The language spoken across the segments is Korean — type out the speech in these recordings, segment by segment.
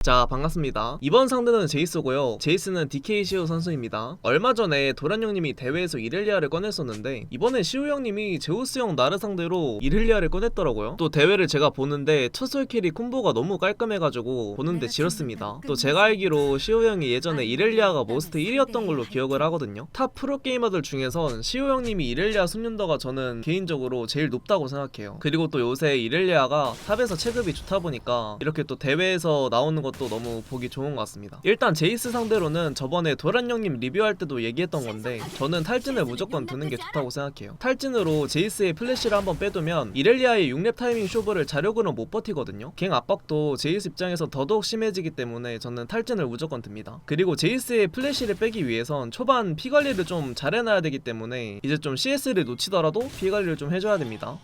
자, 반갑습니다. 이번 상대는 제이스고요. 제이스는 DK 시우 선수입니다. 얼마 전에 도란 형님이 대회에서 이렐리아를 꺼냈었는데 이번에 시우 형님이 제우스 형 나르 상대로 이렐리아를 꺼냈더라고요. 또 대회를 제가 보는데 첫솔 캐리 콤보가 너무 깔끔해가지고 보는데 지렸습니다. 또 제가 알기로 시우 형이 예전에 이렐리아가 모스트 1위였던 걸로 기억을 하거든요. 탑 프로게이머들 중에선 시우 형님이 이렐리아 숙련도가 저는 개인적으로 제일 높다고 생각해요. 그리고 또 요새 이렐리아가 탑에서 체급이 좋다 보니까 이렇게 또 대회에서 나오는 것도 너무 보기 좋은 것 같습니다. 일단 제이스 상대로는 저번에 도란 형님 리뷰할 때도 얘기했던 건데 저는 탈진을 무조건 두는 게 좋다고 생각해요. 탈진으로 제이스의 플래시를 한번 빼두면 이렐리아의 6렙 타이밍 쇼브를 자력으로 못 버티거든요. 갱 압박도 제이스 입장에서 더더욱 심해지기 때문에 저는 탈진을 무조건 듭니다. 그리고 제이스의 플래시를 빼기 위해선 초반 피 관리를 좀 잘 해놔야 되기 때문에 이제 좀 CS를 놓치더라도 피 관리를 좀 해줘야 됩니다.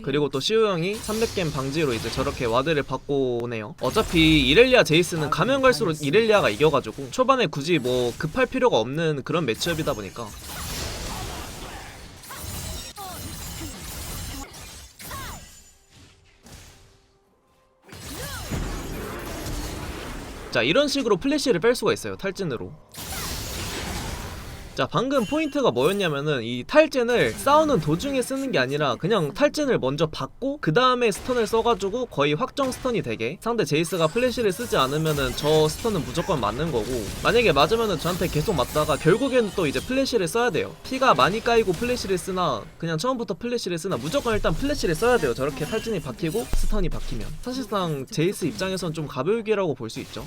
그리고 또 시우 형이 300겜 방지로 이제 저렇게 와드를 받고 오네요. 어차피 이렐리아 제이스는 가면 갈수록 이렐리아가 이겨가지고 초반에 굳이 뭐 급할 필요가 없는 그런 매치업이다 보니까. 자, 이런 식으로 플래시를 뺄 수가 있어요, 탈진으로. 자, 방금 포인트가 뭐였냐면은 이 탈진을 싸우는 도중에 쓰는 게 아니라 그냥 탈진을 먼저 받고 그 다음에 스턴을 써가지고 거의 확정 스턴이 되게, 상대 제이스가 플래시를 쓰지 않으면은 저 스턴은 무조건 맞는 거고, 만약에 맞으면은 저한테 계속 맞다가 결국에는 또 이제 플래시를 써야 돼요. 피가 많이 까이고 플래시를 쓰나 그냥 처음부터 플래시를 쓰나 무조건 일단 플래시를 써야 돼요. 저렇게 탈진이 박히고 스턴이 박히면 사실상 제이스 입장에선 좀 가벼우기라고 볼 수 있죠.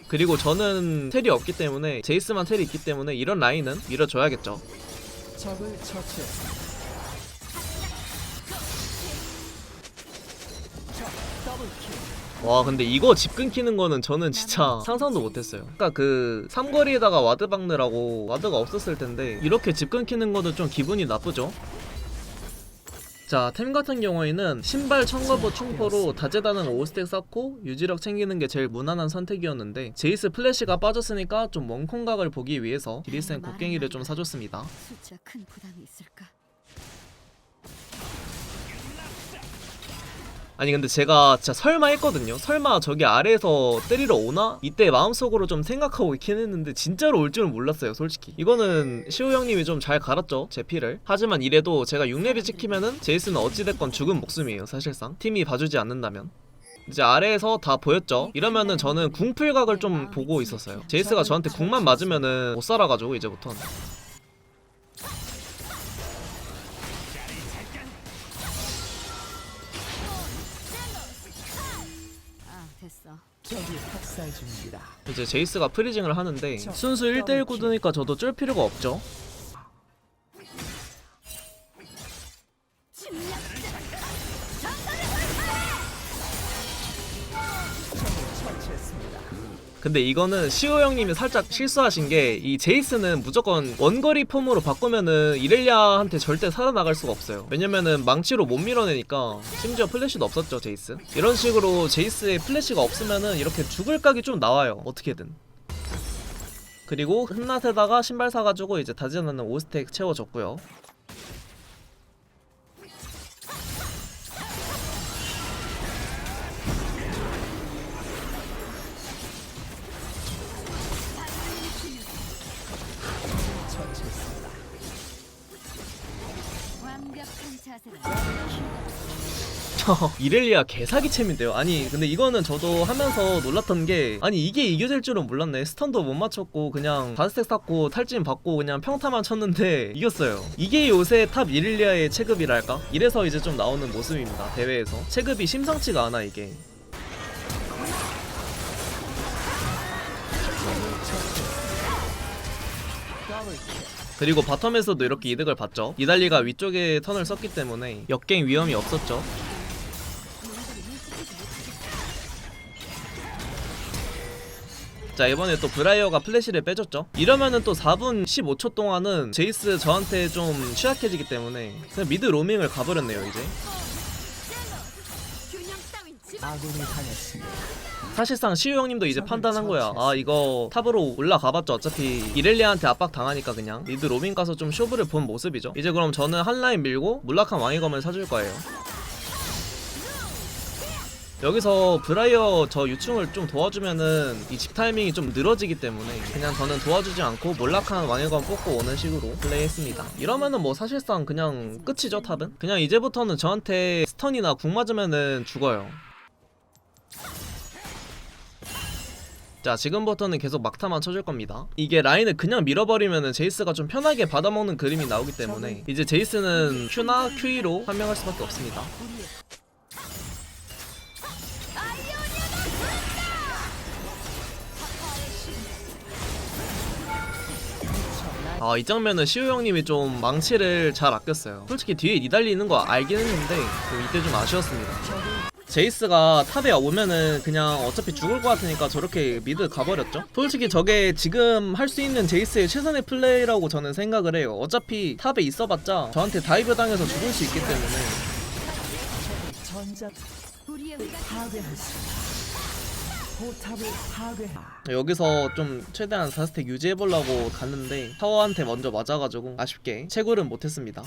그리고 저는 텔이 없기 때문에 제이스만 텔이 있기 때문에 이런 라인은 밀어줘야겠죠. 적을 처치했습니다. 와, 근데 이거 집 끊기는 거는 저는 진짜 상상도 못했어요. 그러니까 그 삼거리에다가 와드 박느라고 와드가 없었을 텐데 이렇게 집 끊기는 거는 좀 기분이 나쁘죠. 자, 템 같은 경우에는 신발 청거부 충포로 다재다능 5스택 쌓고 유지력 챙기는 게 제일 무난한 선택이었는데 제이스 플래시가 빠졌으니까 좀 멍콩각을 보기 위해서 기리센 곡괭이를 좀 사줬습니다. 숫자 큰 부담이 있을까? 아니 근데 제가 진짜 설마 했거든요. 설마 저기 아래에서 때리러 오나? 이때 마음속으로 좀 생각하고 있긴 했는데 진짜로 올 줄은 몰랐어요, 솔직히. 이거는 시우 형님이 좀 잘 갈았죠, 제 피를. 하지만 이래도 제가 6렙이 찍히면은 제이스는 어찌됐건 죽은 목숨이에요, 사실상. 팀이 봐주지 않는다면. 이제 아래에서 다 보였죠. 이러면은 저는 궁풀각을 좀 보고 있었어요. 제이스가 저한테 궁만 맞으면은 못 살아가지고 이제부턴. 이제 제이스가 프리징을 하는데 순수 1대1 구도니까 저도 쫄 필요가 없죠. 근데 이거는 시우 형님이 살짝 실수하신 게 이 제이스는 무조건 원거리 폼으로 바꾸면은 이렐리아한테 절대 살아나갈 수가 없어요. 왜냐면은 망치로 못 밀어내니까. 심지어 플래시도 없었죠, 제이스. 이런 식으로 제이스의 플래시가 없으면은 이렇게 죽을 각이 좀 나와요, 어떻게든. 그리고 흠낫에다가 신발 사가지고 이제 다지나는 5스택 채워줬고요. 이렐리아 개사기챔인데요. 아니 근데 이거는 저도 하면서 놀랐던 게, 아니 이게 이겨질 줄은 몰랐네. 스턴도 못 맞췄고 그냥 5스택 쌓고 탈진 받고 그냥 평타만 쳤는데 이겼어요. 이게 요새 탑 이렐리아의 체급이랄까? 이래서 이제 좀 나오는 모습입니다, 대회에서. 체급이 심상치가 않아 이게. 그리고 바텀에서도 이렇게 이득을 봤죠. 이달리가 위쪽에 턴을 썼기 때문에 역갱 위험이 없었죠. 자, 이번에 또 브라이어가 플래시를 빼줬죠. 이러면은 또 4분 15초 동안은 제이스 저한테 좀 취약해지기 때문에 그냥 미드 로밍을 가버렸네요, 이제. 아군이 당했습니다. 사실상 시우 형님도 이제 판단한 거야. 아, 이거 탑으로 올라가봤자 어차피 이렐리아한테 압박 당하니까 그냥 미드 로밍 가서 좀 쇼부를 본 모습이죠. 이제 그럼 저는 한 라인 밀고 몰락한 왕의검을 사줄 거예요. 여기서 브라이어 저 유충을 좀 도와주면은 이 집 타이밍이 좀 늘어지기 때문에 그냥 저는 도와주지 않고 몰락한 왕일관 뽑고 오는 식으로 플레이했습니다. 이러면은 뭐 사실상 그냥 끝이죠. 탑은 그냥 이제부터는 저한테 스턴이나 궁 맞으면은 죽어요. 자, 지금부터는 계속 막타만 쳐줄 겁니다. 이게 라인을 그냥 밀어버리면은 제이스가 좀 편하게 받아먹는 그림이 나오기 때문에 이제 제이스는 Q나 QE로 판명할 수밖에 없습니다. 이 장면은 시우 형님이 좀 망치를 잘 아꼈어요. 솔직히 뒤에 니달리 있는 거 알긴 했는데 이때 좀 아쉬웠습니다. 제이스가 탑에 오면은 그냥 어차피 죽을 것 같으니까 저렇게 미드 가버렸죠. 솔직히 저게 지금 할 수 있는 제이스의 최선의 플레이라고 저는 생각을 해요. 어차피 탑에 있어봤자 저한테 다이브 당해서 죽을 수 있기 때문에. 여기서 좀 최대한 4스택 유지해보려고 갔는데 타워한테 먼저 맞아가지고 아쉽게 채굴은 못했습니다.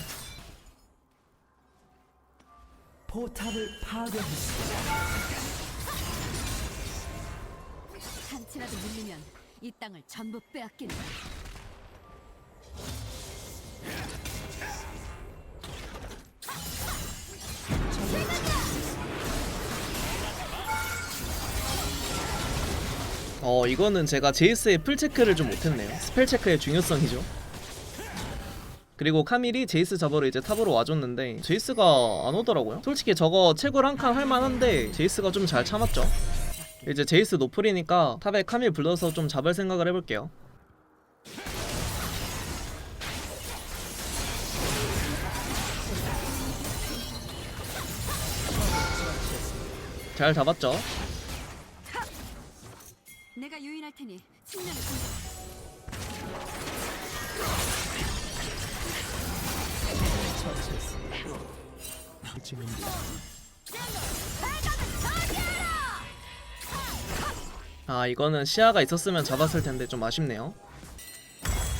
포탑을 파괴했습니다. 한치라도 밀리면 이 땅을 전부 빼앗긴다. 이거는 제가 제이스의 풀체크를 좀 못했네요. 스펠체크의 중요성이죠. 그리고 카밀이 제이스 잡으러 이제 탑으로 와줬는데 제이스가 안 오더라고요. 솔직히 저거 채굴 한 칸 할만한데 제이스가 좀 잘 참았죠. 이제 제이스 노플이니까 탑에 카밀 불러서 좀 잡을 생각을 해볼게요. 잘 잡았죠. 내가 유인할 테니 측면을 공격. 이거는 시야가 있었으면 잡았을 텐데 좀 아쉽네요.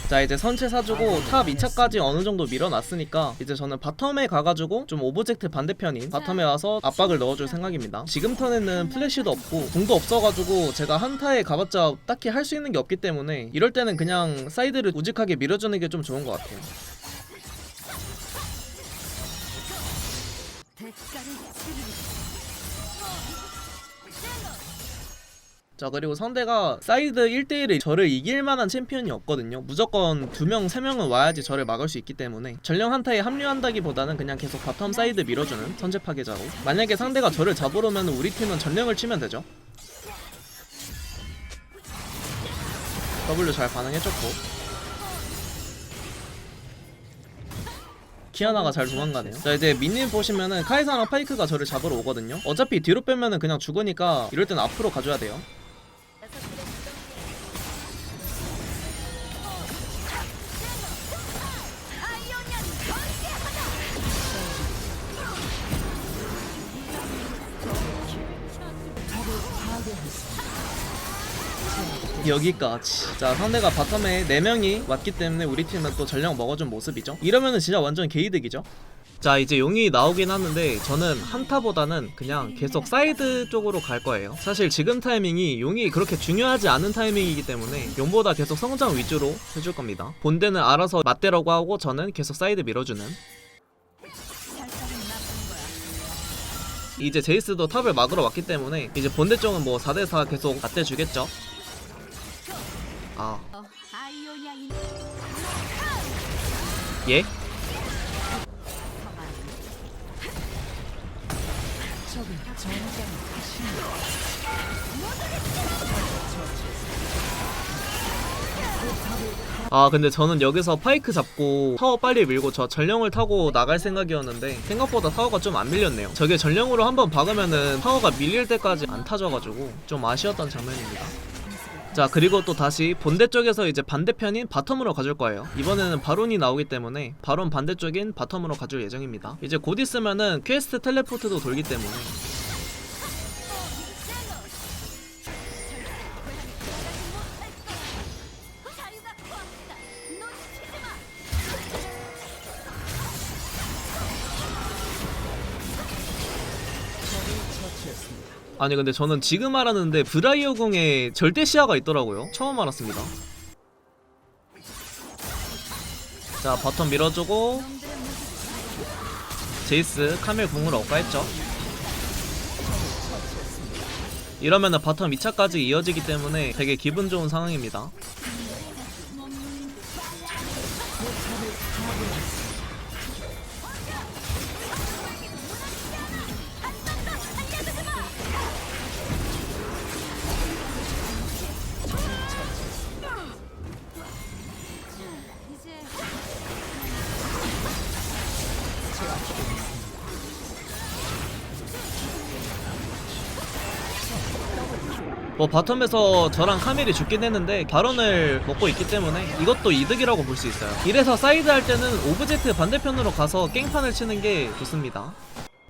자, 이제 선체 사주고 탑 2차까지 어느정도 밀어놨으니까 이제 저는 바텀에 가가지고 좀 오브젝트 반대편인 바텀에 와서 압박을 넣어줄 생각입니다. 지금 턴에는 플래시도 없고 궁도 없어가지고 제가 한타에 가봤자 딱히 할 수 있는 게 없기 때문에 이럴 때는 그냥 사이드를 우직하게 밀어주는 게 좀 좋은 것 같아요. 자, 그리고 상대가 사이드 1대1에 저를 이길만한 챔피언이 없거든요. 무조건 2명, 3명은 와야지 저를 막을 수 있기 때문에 전령 한타에 합류한다기보다는 그냥 계속 바텀 사이드 밀어주는 선제 파괴자로. 만약에 상대가 저를 잡으러 오면 우리 팀은 전령을 치면 되죠. W 잘 반응해줬고 키아나가 잘 도망가네요. 자, 이제 민님 보시면은 카이사랑 파이크가 저를 잡으러 오거든요. 어차피 뒤로 빼면은 그냥 죽으니까 이럴 땐 앞으로 가줘야 돼요. 여기까지. 자, 상대가 바텀에 4명이 왔기 때문에 우리 팀은 또 전령 먹어준 모습이죠. 이러면은 진짜 완전 개이득이죠. 자, 이제 용이 나오긴 하는데 저는 한타보다는 그냥 계속 사이드 쪽으로 갈 거예요. 사실 지금 타이밍이 용이 그렇게 중요하지 않은 타이밍이기 때문에 용보다 계속 성장 위주로 해줄 겁니다. 본대는 알아서 맞대라고 하고 저는 계속 사이드 밀어주는. 이제 제이스도 탑을 막으러 왔기 때문에 이제 본대 쪽은 뭐 4대4 계속 맞대주겠죠. 예? 근데 저는 여기서 파이크 잡고 타워 빨리 밀고 저 전령을 타고 나갈 생각이었는데 생각보다 타워가 좀 안 밀렸네요. 저게 전령으로 한번 박으면은 타워가 밀릴 때까지 안 타져가지고 좀 아쉬웠던 장면입니다. 자, 그리고 또 다시 본대 쪽에서 이제 반대편인 바텀으로 가줄 거예요. 이번에는 바론이 나오기 때문에 바론 반대쪽인 바텀으로 가줄 예정입니다. 이제 곧 있으면은 퀘스트 텔레포트도 돌기 때문에 아니 근데 저는 지금 알았는데 브라이어 궁에 절대 시야가 있더라고요. 처음 알았습니다. 자 바텀 밀어주고 놈들의 모습이 제이스 카멜 궁으로 억가했죠. 이러면은 바텀 2차까지 이어지기 때문에 되게 기분 좋은 상황입니다. 이제 뭐 바텀에서 저랑 카밀이 죽긴 했는데 바론을 먹고 있기 때문에 이것도 이득이라고 볼 수 있어요. 이래서 사이드 할 때는 오브젝트 반대편으로 가서 깽판을 치는 게 좋습니다.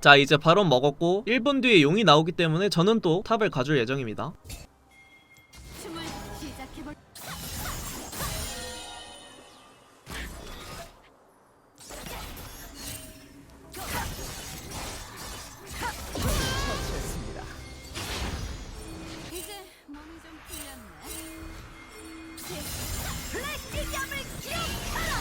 자 이제 바론 먹었고 1분 뒤에 용이 나오기 때문에 저는 또 탑을 가줄 예정입니다. 춤을 시작해볼. 이제 몸이 좀 풀렸네. 플래시점을 기억하라.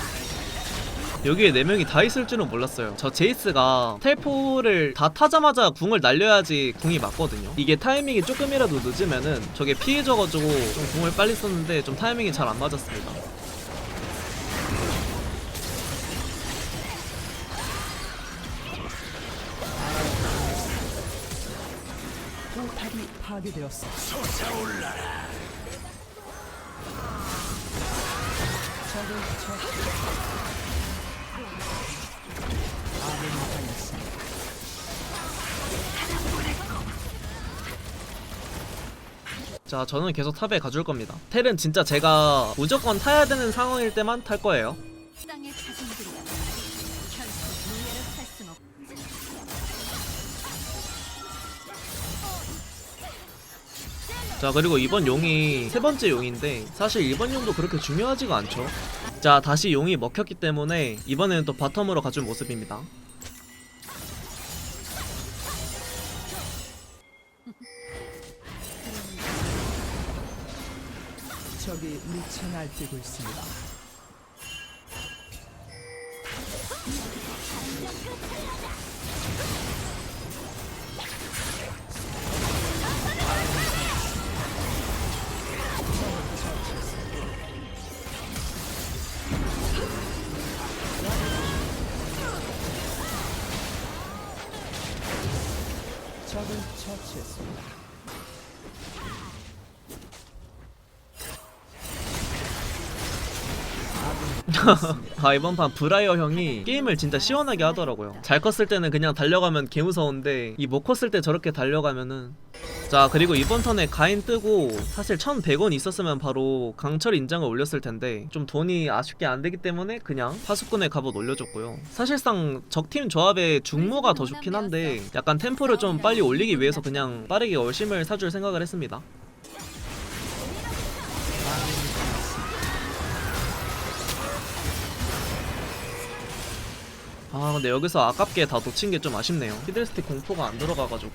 여기에 4명이 다 있을 줄은 몰랐어요. 저 제이스가 텔포를 다 타자마자 궁을 날려야지 궁이 맞거든요. 이게 타이밍이 조금이라도 늦으면은 저게 피해져가지고 좀 궁을 빨리 썼는데 좀 타이밍이 잘 안 맞았습니다. 포탑이 파괴되었습니다. 적을 처치했습니다. 아군이 당했습니다. 자 저는 계속 탑에 가줄 겁니다. 텔은 진짜 제가 무조건 타야 되는 상황일 때만 탈 거예요. 땅의 자손들이야. 결코 노예를 살 순 없. 자 그리고 이번 용이 세 번째 용인데 사실 이번 용도 그렇게 중요하지가 않죠. 자 다시 용이 먹혔기 때문에 이번에는 또 바텀으로 가줄 모습입니다. 적이 미쳐 날뛰고 있습니다. 적을 처치했습니다. 아 이번 판 브라이어 형이 게임을 진짜 시원하게 하더라고요. 잘 컸을 때는 그냥 달려가면 개무서운데 이 못 컸을 때 저렇게 달려가면은. 자 그리고 이번 턴에 가인 뜨고 사실 1100원 있었으면 바로 강철 인장을 올렸을 텐데 좀 돈이 아쉽게 안 되기 때문에 그냥 파수꾼의 갑옷 올려줬고요. 사실상 적팀 조합의 중모가 더 좋긴 한데 약간 템포를 좀 빨리 올리기 위해서 그냥 빠르게 얼심을 사줄 생각을 했습니다. 아 근데 여기서 아깝게 다 놓친 게 좀 아쉽네요. 피들스틱 공포가 안 들어가가지고.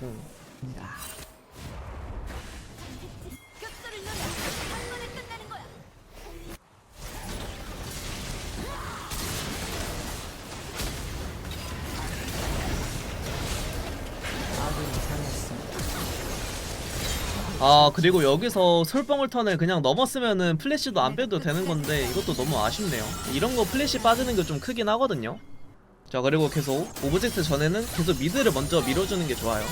격돌을 노려. 한 번에 끝나는 거야. 아군이 당했습니다. 아 그리고 여기서 솔방울 턴을 그냥 넘었으면은 플래시도 안 빼도 되는 건데 이것도 너무 아쉽네요. 이런 거 플래시 빠지는 게 좀 크긴 하거든요. 자 그리고 계속 오브젝트 전에는 계속 미드를 먼저 밀어주는 게 좋아요.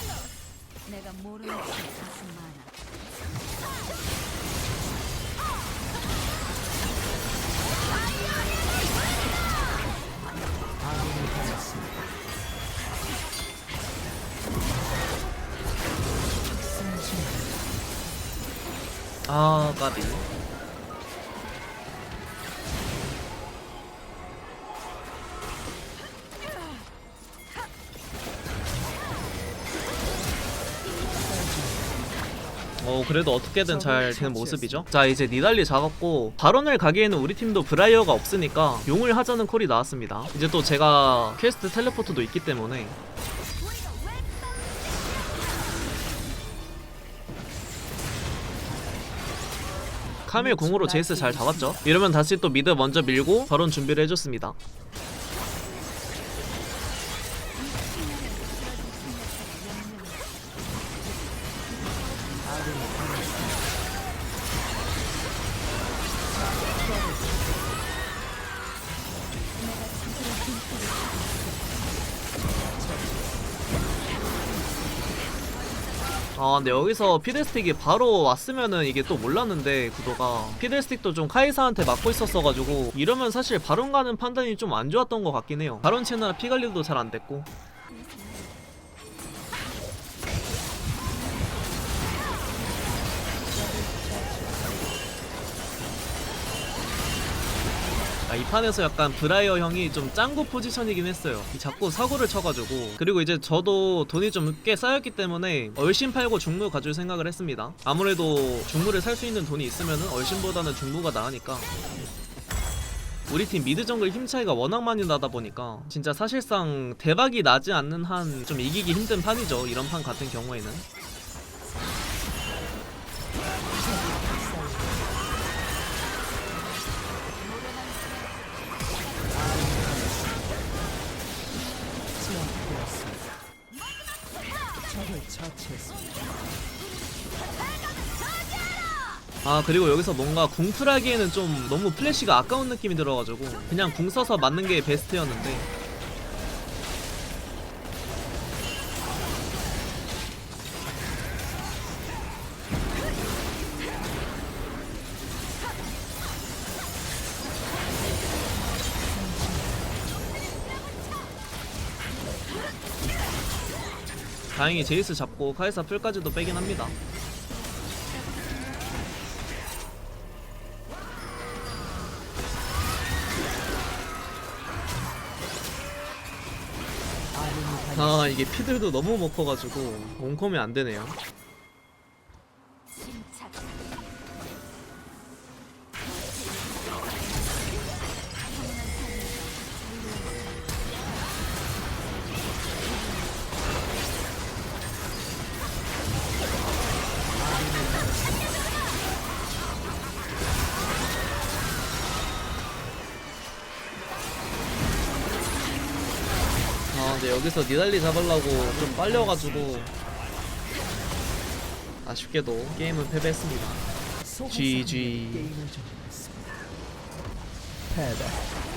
내가 모르는 게 가슴 많아. 아군이 당했습니다. 아 까비. 그래도 어떻게든 잘 되는 모습이죠. 자 이제 니달리 잡았고 바론을 가기에는 우리 팀도 브라이어가 없으니까 용을 하자는 콜이 나왔습니다. 이제 또 제가 퀘스트 텔레포트도 있기 때문에 카밀 궁으로 제이스 잘 잡았죠. 이러면 다시 또 미드 먼저 밀고 결혼 준비를 해줬습니다. 근데 여기서 피들스틱이 바로 왔으면은 이게 또 몰랐는데 구도가 피들스틱도 좀 카이사한테 맞고 있었어가지고 이러면 사실 바론 가는 판단이 좀 안 좋았던 것 같긴 해요. 바론 채널 피 관리도 잘 안 됐고. 이 판에서 약간 브라이어 형이 좀 짱구 포지션이긴 했어요. 자꾸 사고를 쳐가지고. 그리고 이제 저도 돈이 좀 꽤 쌓였기 때문에 얼씬 팔고 중무 가줄 생각을 했습니다. 아무래도 중무를 살 수 있는 돈이 있으면은 얼씬보다는 중무가 나으니까. 우리 팀 미드 정글 힘 차이가 워낙 많이 나다 보니까 진짜 사실상 대박이 나지 않는 한 좀 이기기 힘든 판이죠. 이런 판 같은 경우에는. 적을 처치했습니다. 그리고 여기서 뭔가 궁풀하기에는 좀 너무 플래시가 아까운 느낌이 들어가지고 그냥 궁 써서 맞는 게 베스트였는데. 다행히 제이스 잡고 카이사 풀까지도 빼긴 합니다. 이게 피들도 너무 못 커가지고 온컴이 안 되네요. 근데 여기서 니달리 잡으려고 좀 빨려가지고 아쉽게도 게임은 패배했습니다. GG. 게임을 종료했습니다. 패배.